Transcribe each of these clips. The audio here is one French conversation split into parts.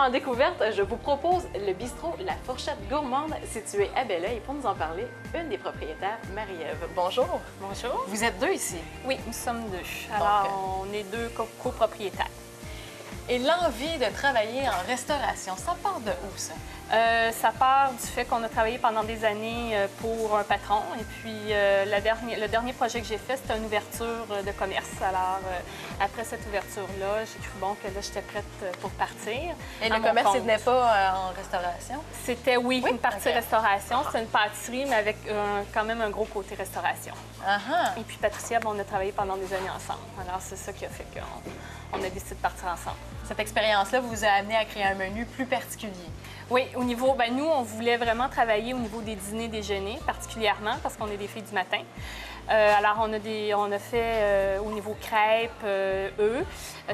en découverte, je vous propose le bistrot La Fourchette Gourmande situé à Belleuil. Et pour nous en parler, une des propriétaires, Marie-Ève. Bonjour. Bonjour. Vous êtes deux ici? Oui, nous sommes deux. Alors, on est deux copropriétaires. Et l'envie de travailler en restauration, ça part de où, ça? Ça part du fait qu'on a travaillé pendant des années pour un patron. Et puis, le dernier projet que j'ai fait, c'était une ouverture de commerce. Alors, après cette ouverture-là, j'ai cru bon que là, j'étais prête pour partir. Et le commerce, il venait pas en restauration? C'était, oui, une partie restauration. C'était une pâtisserie, mais avec quand même un gros côté restauration. Uh-huh. Et puis, Patricia, on a travaillé pendant des années ensemble. Alors, c'est ça qui a fait qu'on a décidé de partir ensemble. Cette expérience-là vous a amené à créer un menu plus particulier? Oui, au niveau, nous, on voulait vraiment travailler au niveau des dîners-déjeuners, particulièrement parce qu'on est des filles du matin. Alors, on a fait au niveau crêpes, œufs,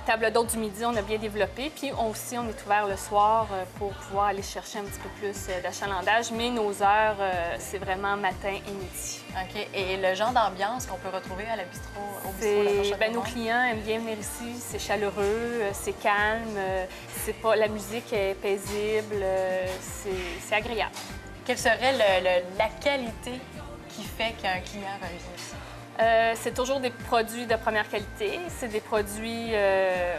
table d'hôte du midi, on a bien développé. Puis aussi, on est ouvert le soir pour pouvoir aller chercher un petit peu plus d'achalandage. Mais nos heures, c'est vraiment matin et midi. OK. Et le genre d'ambiance qu'on peut retrouver à la au bistrot La Fourchette nos clients aiment bien venir ici. C'est chaleureux, c'est calme, la musique est paisible, c'est agréable. Quelle serait la qualité qui fait qu'un client va venir ici? C'est toujours des produits de première qualité. C'est des produits,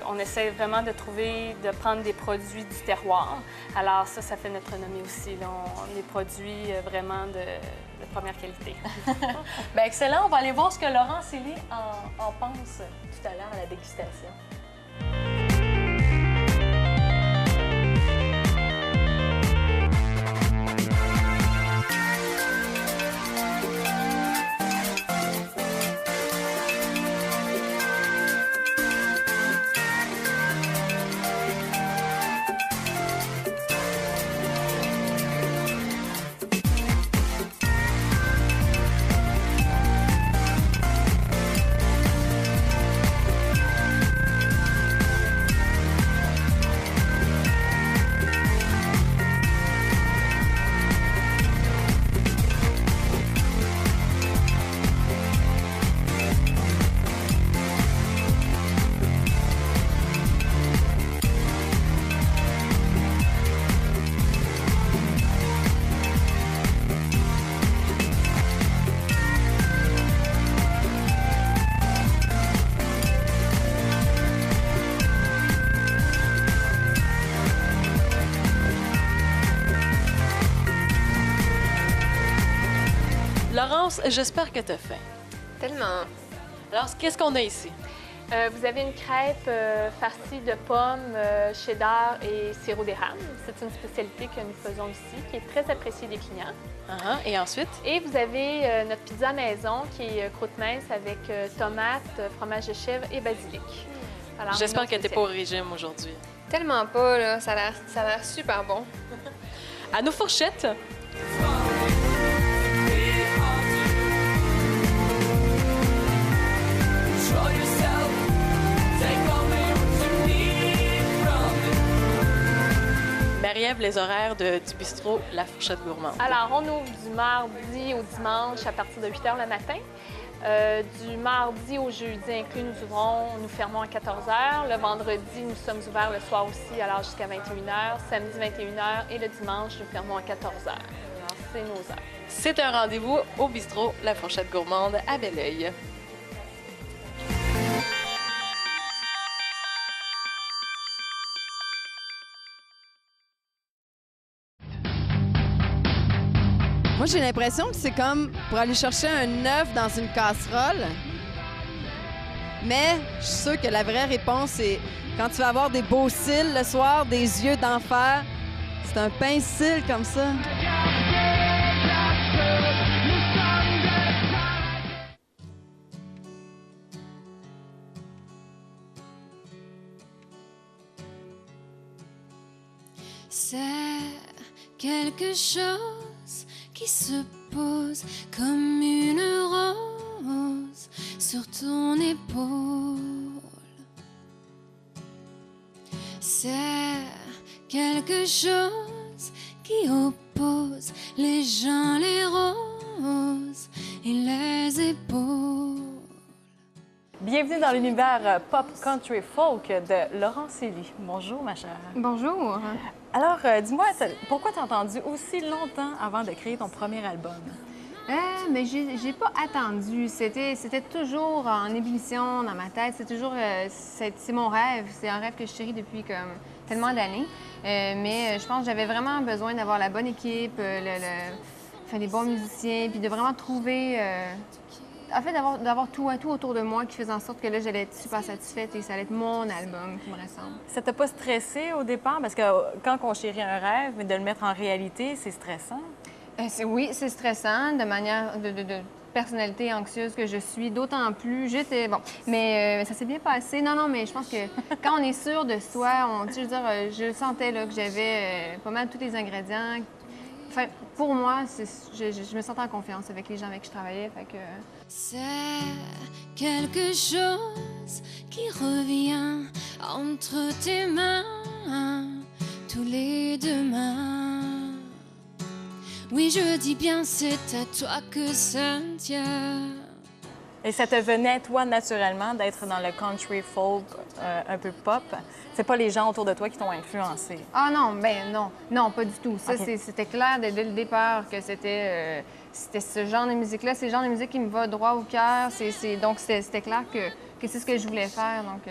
on essaie vraiment de prendre des produits du terroir. Alors ça fait notre renommée aussi. Là. On des produits vraiment de première qualité. Bien, excellent. On va aller voir ce que Laurent Célé en pense tout à l'heure à la dégustation. Laurence, j'espère que tu as faim. Tellement. Alors, qu'est-ce qu'on a ici? Vous avez une crêpe farcie de pommes, cheddar et sirop d'érable. C'est une spécialité que nous faisons ici, qui est très appréciée des clients. Uh-huh. Et ensuite? Et vous avez notre pizza maison, qui est croûte mince avec tomates, fromage de chèvre et basilic. J'espère que tu n'es pas au régime aujourd'hui. Tellement pas, là. Ça a l'air super bon. À nos fourchettes! Marie-Ève, les horaires du bistrot La Fourchette Gourmande. Alors, on ouvre du mardi au dimanche à partir de 8 h le matin. Du mardi au jeudi inclus, nous fermons à 14 h. Le vendredi, nous sommes ouverts le soir aussi, alors jusqu'à 21 h. Samedi, 21 h. Et le dimanche, nous fermons à 14 h. Alors, c'est nos heures. C'est un rendez-vous au bistrot La Fourchette Gourmande à Belleuil. Moi, j'ai l'impression que c'est comme pour aller chercher un œuf dans une casserole. Mais je suis sûre que la vraie réponse, c'est quand tu vas avoir des beaux cils le soir, des yeux d'enfer. C'est un pince-cils comme ça. C'est quelque chose qui se pose comme une rose sur ton épaule. C'est quelque chose qui oppose les gens, les roses et les épaules. Bienvenue dans l'univers pop, country, folk de Laurence Élie. Bonjour, ma chère. Bonjour. Alors, dis-moi, pourquoi t'as attendu aussi longtemps avant de créer ton premier album? Mais j'ai pas attendu. C'était toujours en ébullition dans ma tête. C'est toujours... c'est mon rêve. C'est un rêve que je chéris depuis comme tellement d'années. Mais je pense que j'avais vraiment besoin d'avoir la bonne équipe, les bons musiciens, puis de vraiment trouver... En fait, d'avoir tout autour de moi qui faisait en sorte que là, j'allais être super satisfaite et ça allait être mon album qui me ressemble. Ça t'a pas stressé au départ? Parce que quand on chérit un rêve, mais de le mettre en réalité, c'est stressant. Oui, c'est stressant de manière de personnalité anxieuse que je suis, d'autant plus. J'étais... Bon, mais ça s'est bien passé. Non, mais je pense que quand on est sûr de soi, je veux dire, je sentais là, que j'avais pas mal tous les ingrédients. Enfin, pour moi, je me sentais en confiance avec les gens avec qui je travaillais. Fait que... C'est quelque chose qui revient entre tes mains tous les demain. Oui, je dis bien, c'est à toi que ça tient. Et ça te venait, toi, naturellement, d'être dans le country folk un peu pop? C'est pas les gens autour de toi qui t'ont influencé? Ah non, non, pas du tout. Ça, Okay. C'était clair dès le départ que c'était ce genre de musique-là. C'est le genre de musique qui me va droit au cœur. Donc, c'était clair que c'est ce que je voulais faire. Donc,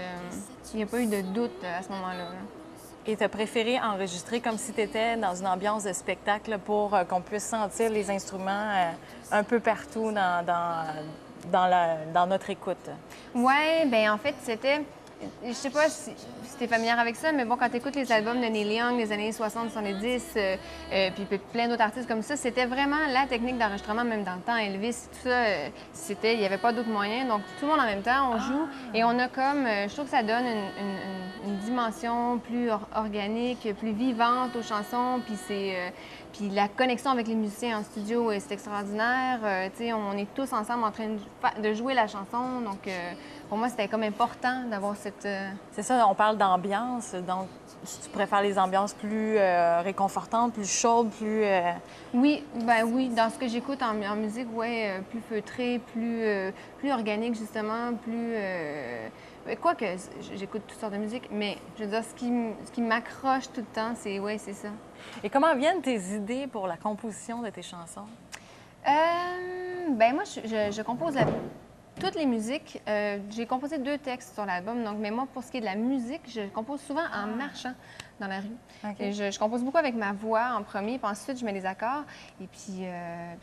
il n'y a pas eu de doute à ce moment-là. Là. Et t'as préféré enregistrer comme si tu étais dans une ambiance de spectacle pour qu'on puisse sentir les instruments un peu partout dans notre écoute? Ouais, bien, en fait, c'était... Je sais pas si t'es familière avec ça, mais bon, quand t'écoutes les albums de Neil Young des années 60-70, puis plein d'autres artistes comme ça, c'était vraiment la technique d'enregistrement, même dans le temps, Elvis, tout ça, il n'y avait pas d'autres moyens. Donc, tout le monde en même temps, on joue, et on a comme... je trouve que ça donne une dimension plus organique, plus vivante aux chansons, puis puis la connexion avec les musiciens en studio, c'est extraordinaire. Tu sais, on est tous ensemble en train de jouer la chanson, donc... Pour moi, c'était comme important d'avoir cette... C'est ça, on parle d'ambiance, donc tu préfères les ambiances plus réconfortantes, plus chaudes, plus... Oui, dans ce que j'écoute en musique, plus feutré, plus organique, justement, plus... Quoique, j'écoute toutes sortes de musique, mais je veux dire, ce qui m'accroche tout le temps, c'est ça. Et comment viennent tes idées pour la composition de tes chansons? Moi, je compose toutes les musiques. J'ai composé 2 textes sur l'album, donc, mais moi, pour ce qui est de la musique, je compose souvent en marchant dans la rue. Okay. Et je compose beaucoup avec ma voix en premier, puis ensuite, je mets les accords. Et puis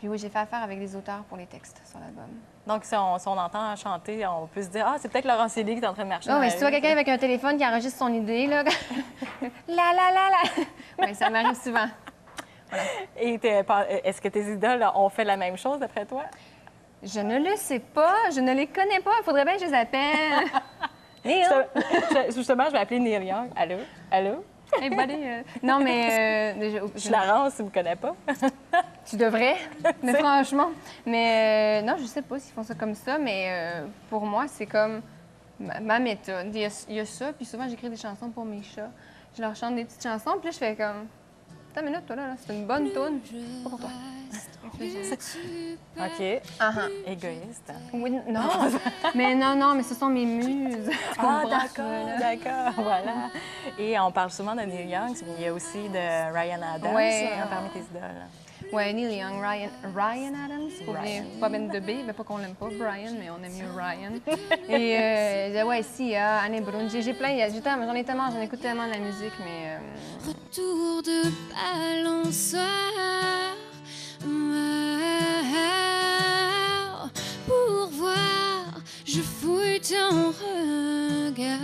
oui, j'ai fait affaire avec des auteurs pour les textes sur l'album. Donc, si on entend chanter, on peut se dire « Ah, c'est peut-être Laurence Élie qui est en train de marcher dans mais la si tu vois rue. quelqu'un avec un téléphone qui enregistre son idée, là... la. Oui, ça m'arrive souvent. Voilà. Et est-ce que tes idoles ont fait la même chose, d'après toi? Je ne le sais pas, je ne les connais pas. Il faudrait bien que je les appelle. Justement, je vais appeler Neil Young. Allô? Allô? Hey, buddy. Non, mais... Je la rance, tu me connais pas. Tu devrais, mais franchement. Mais non, je sais pas s'ils font ça comme ça, mais pour moi, c'est comme ma méthode. Il y a ça, puis souvent, j'écris des chansons pour mes chats. Je leur chante des petites chansons, puis là, je fais comme... Attends une minute, toi, là, c'est une bonne toune. Pas pour toi. OK. Égoïste. Oui, non. mais ce sont mes muses. Ah, d'accord, voilà. Et on parle souvent de Neil Young, mais il y a aussi de Ryan Adams parmi tes idoles. Oui, Neil Young, Ryan Adams, pour pas mettre de B, mais pas qu'on l'aime pas, Brian, mais on aime mieux Ryan. Et Sia, Anne Brun, j'en ai tellement, j'en écoute tellement de la musique, mais... Retour de balançoire, pour voir, je fouille ton regard,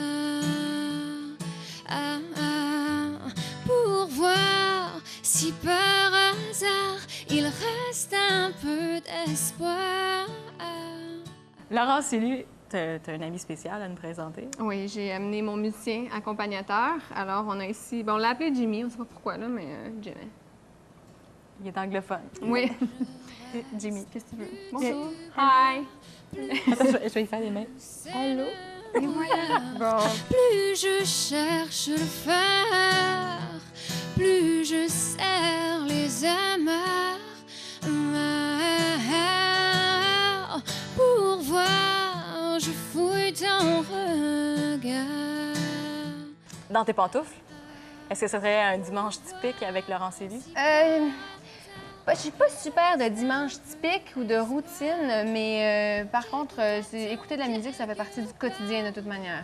pour voir si par hasard il reste un peu d'espoir. Laurence Élie, tu as un ami spécial à nous présenter. Oui, j'ai amené mon musicien accompagnateur. Alors, on a ici... Bon, on l'a appelé Jimmy, on ne sait pas pourquoi, là, mais Jimmy. Il est anglophone. Oui. Jimmy. Qu'est-ce que tu veux? Bonjour. Hi. Attends, je vais y faire des mains. Allô. Et voilà. Bon. Plus je cherche le phare, plus je serre les amarres. Pour voir, je fouille dans Dans tes pantoufles? Est-ce que ce serait un dimanche typique avec Laurence Élie? Je suis pas super de dimanche typique ou de routine, mais par contre, écouter de la musique, ça fait partie du quotidien de toute manière.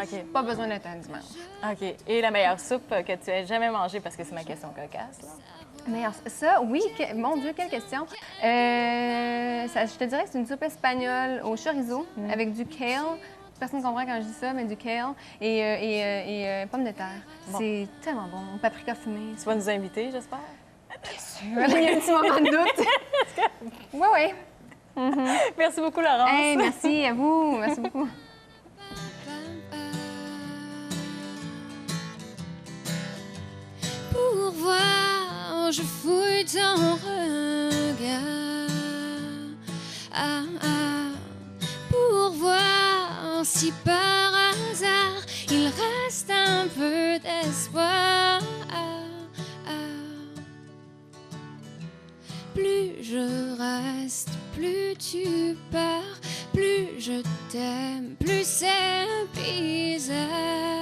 OK. Pas besoin d'être un dimanche. OK. Et la meilleure soupe que tu aies jamais mangée, parce que c'est ma question cocasse, là? Mais ça, oui, mon Dieu, quelle question. Je te dirais que c'est une soupe espagnole au chorizo avec du kale. Personne ne comprend quand je dis ça, mais du kale et pommes de terre. Bon. C'est tellement bon. Paprika fumée. Tu vas nous inviter, j'espère? Il y a un petit moment de doute. Oui, oui. Merci beaucoup, Laurence. Hey, merci à vous. Merci beaucoup. Pour voir, je fouille ton regard. Pour voir si par hasard il reste un peu d'espoir. Plus je reste, plus tu pars, plus je t'aime, plus c'est bizarre.